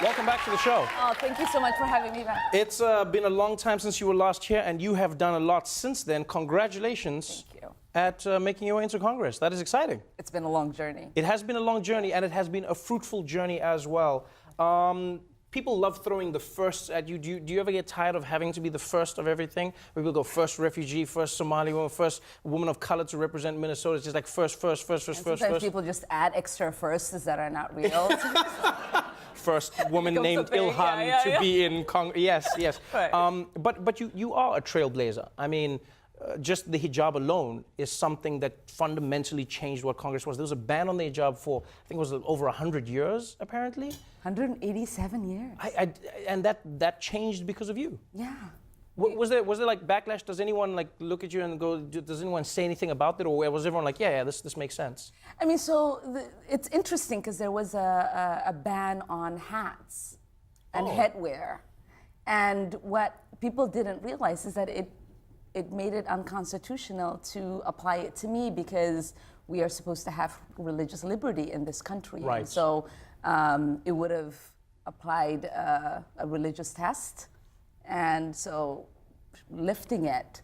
welcome back to the show. Oh, thank you so much for having me back. It's been a long time since you were last here, and you have done a lot since then. Congratulations Thank you. at making your way into Congress. That is exciting. It's been a long journey. It has been a long journey, and it has been a fruitful journey as well. People love throwing the firsts at you. Do you ever get tired of having to be the first of everything? People go first refugee, first Somali woman, first woman of color to represent Minnesota. It's just like first. Sometimes people just add extra firsts that are not real. First woman named Ilhan to be in Congress. Yes. Right. But you are a trailblazer. I mean, just the hijab alone is something that fundamentally changed what Congress was. There was a ban on the hijab for, I think it was over 100 years, apparently. 187 years. And that changed because of you. Yeah. Was there like backlash? Does anyone like look at you and go, does anyone say anything about it? Or was everyone like, yeah, this makes sense? I mean, so it's interesting because there was a ban on hats and headwear. And what people didn't realize is that it made it unconstitutional to apply it to me because we are supposed to have religious liberty in this country. Right. And so it would have applied a religious test. And so lifting it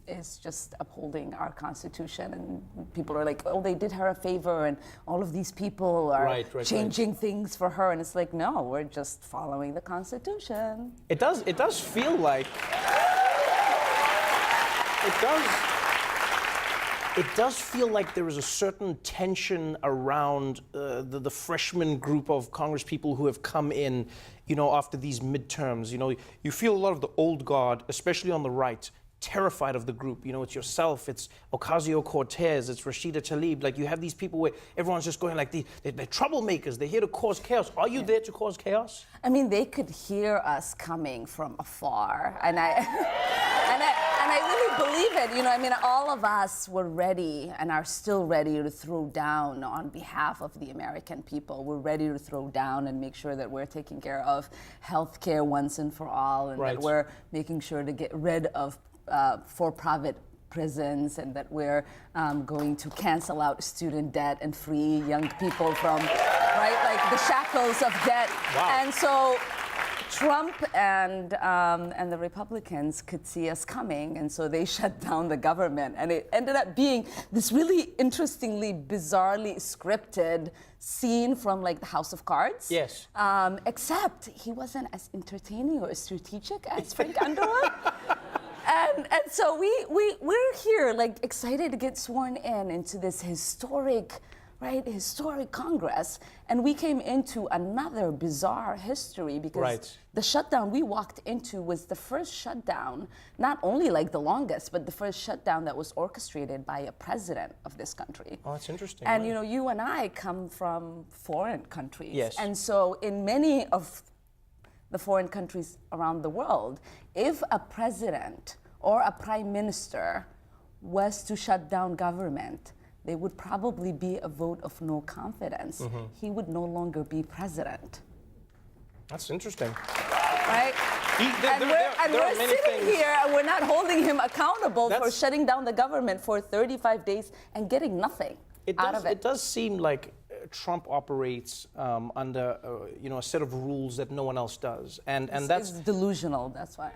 is just upholding our Constitution. And people are like, oh, they did her a favor and all of these people are changing things for her. And it's like, no, we're just following the Constitution. It does feel like... It does feel like there is a certain tension around the freshman group of Congress people who have come in, after these midterms. You feel a lot of the old guard, especially on the right, terrified of the group. It's yourself, it's Ocasio-Cortez, it's Rashida Tlaib. Like, you have these people where everyone's just going like, they're troublemakers, they're here to cause chaos. Are you there to cause chaos? I mean, they could hear us coming from afar. And I really believe it. All of us were ready and are still ready to throw down on behalf of the American people. We're ready to throw down and make sure that we're taking care of health care once and for all, and that we're making sure to get rid of for-profit prisons, and that we're going to cancel out student debt and free young people from, the shackles of debt. Wow. And so Trump and the Republicans could see us coming, and so they shut down the government. And it ended up being this really interestingly, bizarrely scripted scene from the House of Cards. Yes. Except he wasn't as entertaining or as strategic as Frank Underwood. And so we're here, excited to get sworn into this historic Congress, and we came into another bizarre history because the shutdown we walked into was the first shutdown, not only the longest, but the first shutdown that was orchestrated by a president of this country. Oh, that's interesting. And you and I come from foreign countries. Yes. And so in many of the foreign countries around the world, if a president or a prime minister was to shut down government, there would probably be a vote of no confidence. Mm-hmm. He would no longer be president. That's interesting. Right? We're sitting here and we're not holding him accountable for shutting down the government for 35 days and getting nothing out of it. It does seem like Trump operates under a set of rules that no one else does, and that's delusional. That's why.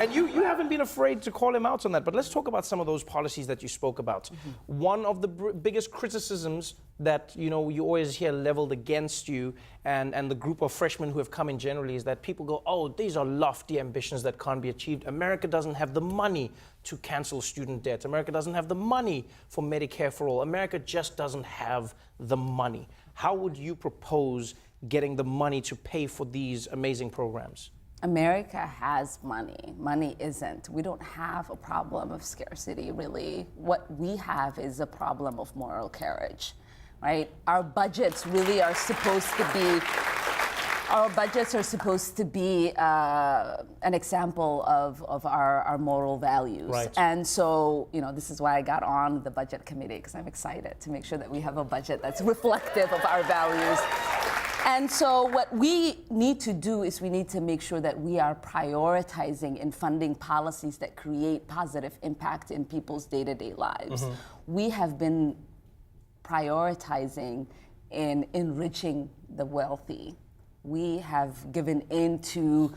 And you haven't been afraid to call him out on that. But let's talk about some of those policies that you spoke about. Mm-hmm. One of the biggest criticisms that you always hear leveled against you and the group of freshmen who have come in generally is that people go, oh, these are lofty ambitions that can't be achieved. America doesn't have the money to cancel student debt. America doesn't have the money for Medicare for all. America just doesn't have the money. How would you propose getting the money to pay for these amazing programs? America has money. Money isn't. We don't have a problem of scarcity, really. What we have is a problem of moral carriage, right? Our budgets really are supposed to be an example of our moral values. Right. And so, this is why I got on the budget committee, because I'm excited to make sure that we have a budget that's reflective of our values. And so what we need to do is we need to make sure that we are prioritizing and funding policies that create positive impact in people's day-to-day lives. Mm-hmm. We have been prioritizing in enriching the wealthy we have given in to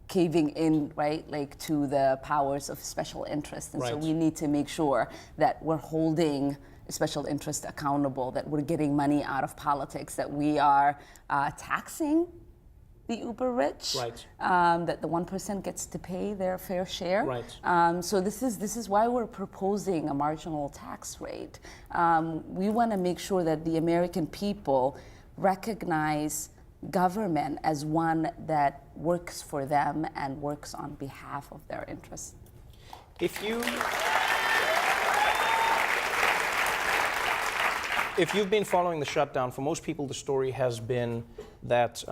caving in, right, like to the powers of special interest. And so Right. we need to make sure that we're holding special interest accountable, that we're getting money out of politics, that we are taxing the uber rich, Right. That the 1% gets to pay their fair share. Right. So this is why we're proposing a marginal tax rate. We want to make sure that the American people recognize government as one that works for them and works on behalf of their interests. If you've been following the shutdown, for most people the story has been that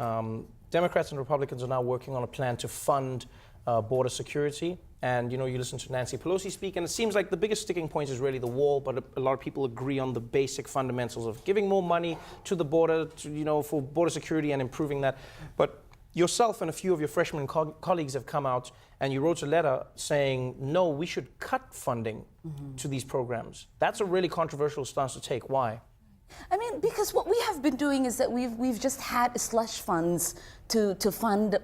Democrats and Republicans are now working on a plan to fund border security. And you listen to Nancy Pelosi speak, and it seems like the biggest sticking point is really the wall, but a lot of people agree on the basic fundamentals of giving more money to the border, for border security and improving that. But yourself and a few of your freshman colleagues have come out and you wrote a letter saying, no, we should cut funding to these programs. That's a really controversial stance to take. Why? I mean, because what we have been doing is that we've just had slush funds to fund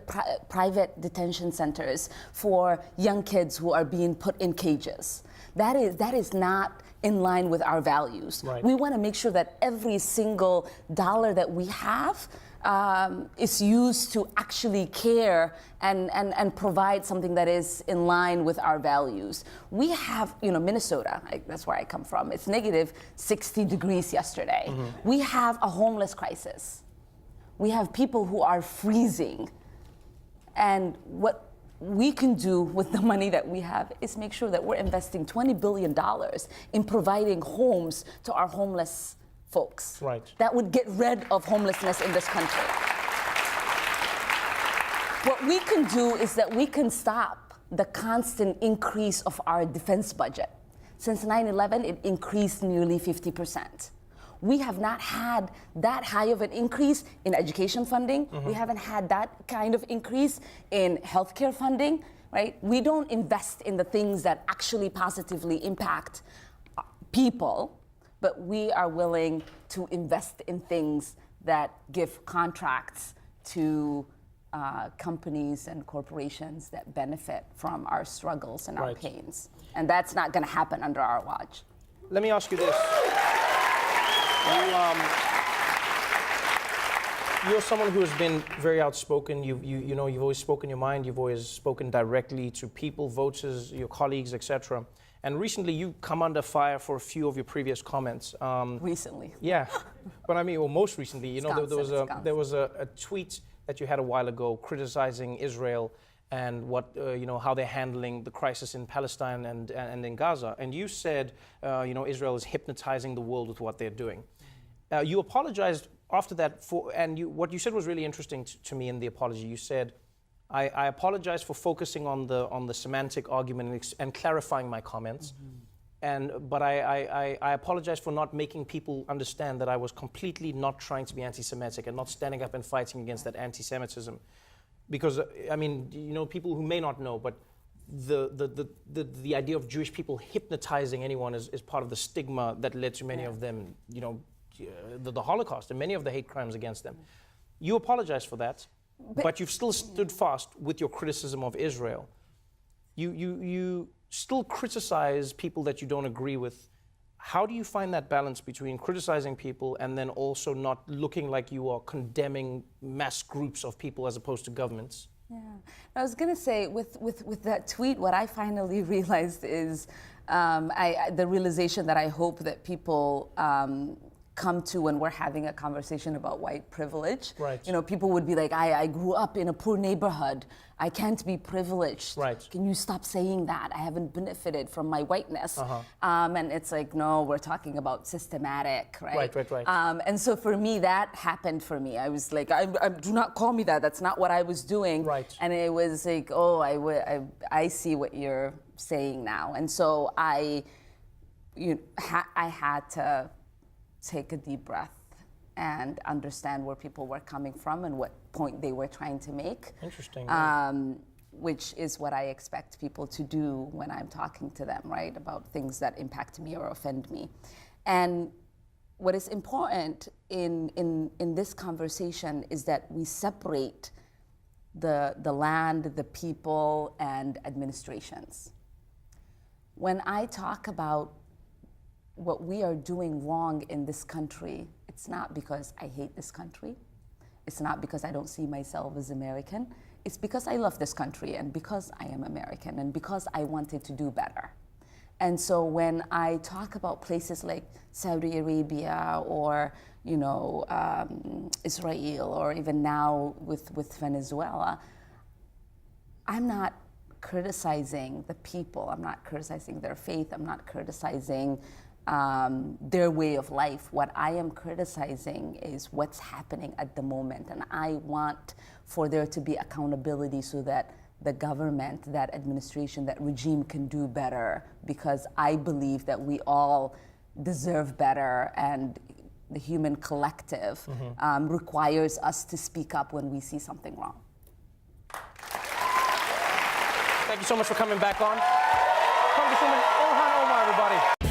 private detention centers for young kids who are being put in cages. That is not in line with our values. Right. We want to make sure that every single dollar that we have is used to actually care and provide something that is in line with our values. We have, Minnesota, that's where I come from. It's negative 60 degrees yesterday. Mm-hmm. We have a homeless crisis. We have people who are freezing. And what we can do with the money that we have is make sure that we're investing $20 billion in providing homes to our homeless folks. Right. That would get rid of homelessness in this country. What we can do is that we can stop the constant increase of our defense budget. Since 9/11, it increased nearly 50%. We have not had that high of an increase in education funding. Mm-hmm. We haven't had that kind of increase in healthcare funding, right? We don't invest in the things that actually positively impact people, but we are willing to invest in things that give contracts to companies and corporations that benefit from our struggles and our pains. And that's not going to happen under our watch. Let me ask you this. You're someone who has been very outspoken. You've always spoken your mind. You've always spoken directly to people, voters, your colleagues, etc. And recently, you come under fire for a few of your previous comments. Recently. Yeah, but I mean, well, most recently, there was a tweet that you had a while ago criticizing Israel and what how they're handling the crisis in Palestine and in Gaza. And you said, Israel is hypnotizing the world with what they're doing. You apologized after that what you said was really interesting to me in the apology. You said, I apologize for focusing on the semantic argument and clarifying my comments. Mm-hmm. But I apologize for not making people understand that I was completely not trying to be anti-Semitic and not standing up and fighting against that anti-Semitism. Because, I mean, people who may not know, but the idea of Jewish people hypnotizing anyone is part of the stigma that led to many of them, the Holocaust and many of the hate crimes against them. You apologize for that, but you've still stood fast with your criticism of Israel. You still criticize people that you don't agree with. How do you find that balance between criticizing people and then also not looking like you are condemning mass groups of people as opposed to governments? Yeah, I was going to say with that tweet, what I finally realized is the realization that I hope that people come to when we're having a conversation about white privilege. Right. People would be like, I grew up in a poor neighborhood. I can't be privileged. Right. Can you stop saying that? I haven't benefited from my whiteness. Uh-huh. And it's like, no, we're talking about systematic, right? Right. And so for me, that happened for me. I was like, do not call me that. That's not what I was doing. Right. And it was like, oh, I see what you're saying now. And so I had to take a deep breath and understand where people were coming from and what point they were trying to make. Interesting. Which is what I expect people to do when I'm talking to them, right? About things that impact me or offend me. And what is important in this conversation is that we separate the land, the people, and administrations. When I talk about what we are doing wrong in this country, it's not because I hate this country. It's not because I don't see myself as American. It's because I love this country and because I am American and because I wanted to do better. And so when I talk about places like Saudi Arabia or Israel or even now with Venezuela, I'm not criticizing the people. I'm not criticizing their faith. I'm not criticizing their way of life. What I am criticizing is what's happening at the moment. And I want for there to be accountability so that the government, that administration, that regime can do better, because I believe that we all deserve better, and the human collective requires us to speak up when we see something wrong. Thank you so much for coming back on. Congresswoman Ilhan Omar, everybody.